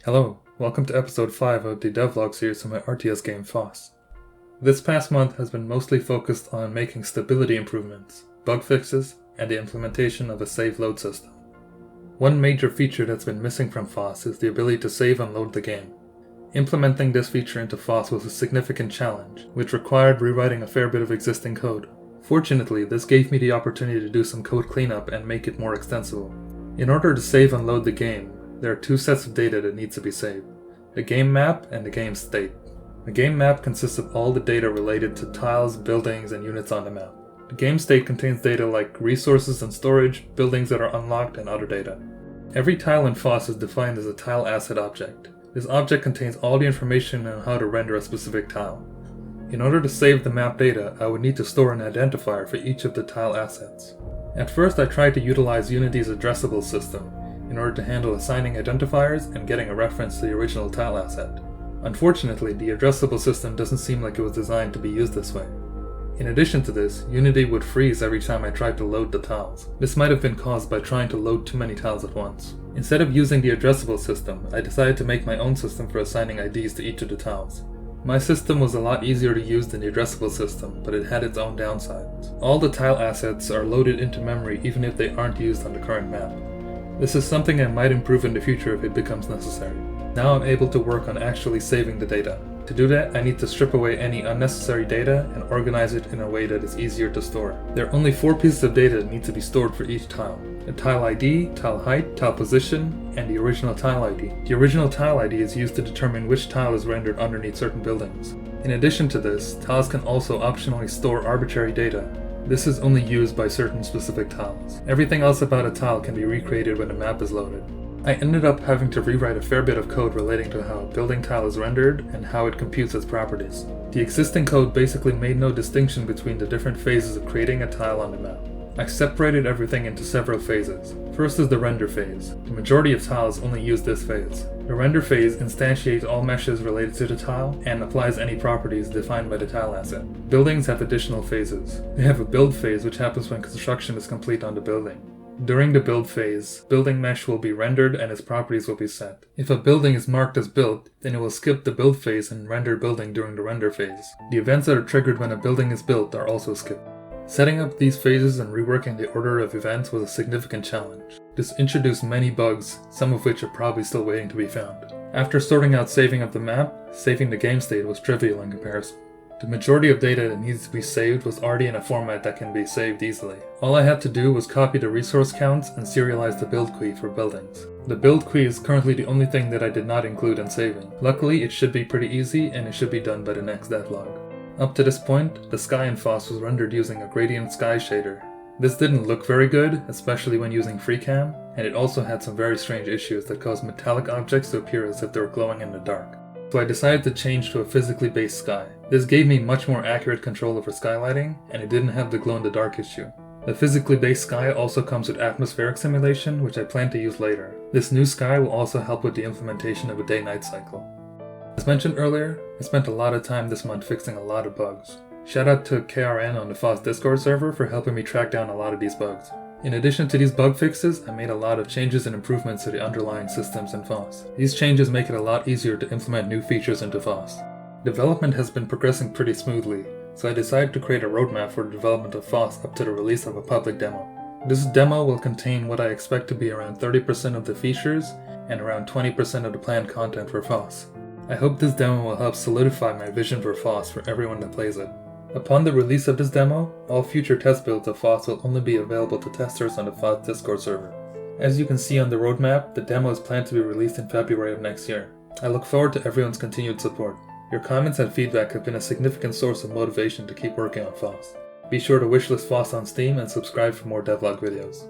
Hello, welcome to episode 5 of the Devlog series of my RTS game Phos. This past month has been mostly focused on making stability improvements, bug fixes, and the implementation of a save load system. One major feature that's been missing from Phos is the ability to save and load the game. Implementing this feature into Phos was a significant challenge, which required rewriting a fair bit of existing code. Fortunately, this gave me the opportunity to do some code cleanup and make it more extensible. In order to save and load the game, there are two sets of data that need to be saved: the game map and the game state. The game map consists of all the data related to tiles, buildings, and units on the map. The game state contains data like resources and storage, buildings that are unlocked, and other data. Every tile in Phos is defined as a tile asset object. This object contains all the information on how to render a specific tile. In order to save the map data, I would need to store an identifier for each of the tile assets. At first I tried to utilize Unity's addressable system in order to handle assigning identifiers and getting a reference to the original tile asset. Unfortunately, the addressable system doesn't seem like it was designed to be used this way. In addition to this, Unity would freeze every time I tried to load the tiles. This might have been caused by trying to load too many tiles at once. Instead of using the addressable system, I decided to make my own system for assigning IDs to each of the tiles. My system was a lot easier to use than the addressable system, but it had its own downsides. All the tile assets are loaded into memory even if they aren't used on the current map. This is something I might improve in the future if it becomes necessary. Now I'm able to work on actually saving the data. To do that, I need to strip away any unnecessary data and organize it in a way that is easier to store. There are only 4 pieces of data that need to be stored for each tile: a tile ID, tile height, tile position, and the original tile ID. The original tile ID is used to determine which tile is rendered underneath certain buildings. In addition to this, tiles can also optionally store arbitrary data. This is only used by certain specific tiles. Everything else about a tile can be recreated when the map is loaded. I ended up having to rewrite a fair bit of code relating to how a building tile is rendered and how it computes its properties. The existing code basically made no distinction between the different phases of creating a tile on the map. I separated everything into several phases. First is the render phase. The majority of tiles only use this phase. The render phase instantiates all meshes related to the tile and applies any properties defined by the tile asset. Buildings have additional phases. They have a build phase, which happens when construction is complete on the building. During the build phase, building mesh will be rendered and its properties will be set. If a building is marked as built, then it will skip the build phase and render building during the render phase. The events that are triggered when a building is built are also skipped. Setting up these phases and reworking the order of events was a significant challenge. This introduced many bugs, some of which are probably still waiting to be found. After sorting out saving of the map, saving the game state was trivial in comparison. The majority of data that needs to be saved was already in a format that can be saved easily. All I had to do was copy the resource counts and serialize the build queue for buildings. The build queue is currently the only thing that I did not include in saving. Luckily, it should be pretty easy and it should be done by the next devlog. Up to this point, the sky in Phos was rendered using a gradient sky shader. This didn't look very good, especially when using FreeCam, and it also had some very strange issues that caused metallic objects to appear as if they were glowing in the dark. So I decided to change to a physically based sky. This gave me much more accurate control over skylighting, and it didn't have the glow-in-the-dark issue. The physically based sky also comes with atmospheric simulation, which I plan to use later. This new sky will also help with the implementation of a day-night cycle. As mentioned earlier, I spent a lot of time this month fixing a lot of bugs. Shout out to KRN on the Phos Discord server for helping me track down a lot of these bugs. In addition to these bug fixes, I made a lot of changes and improvements to the underlying systems in Phos. These changes make it a lot easier to implement new features into Phos. Development has been progressing pretty smoothly, so I decided to create a roadmap for the development of Phos up to the release of a public demo. This demo will contain what I expect to be around 30% of the features and around 20% of the planned content for Phos. I hope this demo will help solidify my vision for Phos for everyone that plays it. Upon the release of this demo, all future test builds of Phos will only be available to testers on the Phos Discord server. As you can see on the roadmap, the demo is planned to be released in February of next year. I look forward to everyone's continued support. Your comments and feedback have been a significant source of motivation to keep working on Phos. Be sure to wishlist Phos on Steam and subscribe for more devlog videos.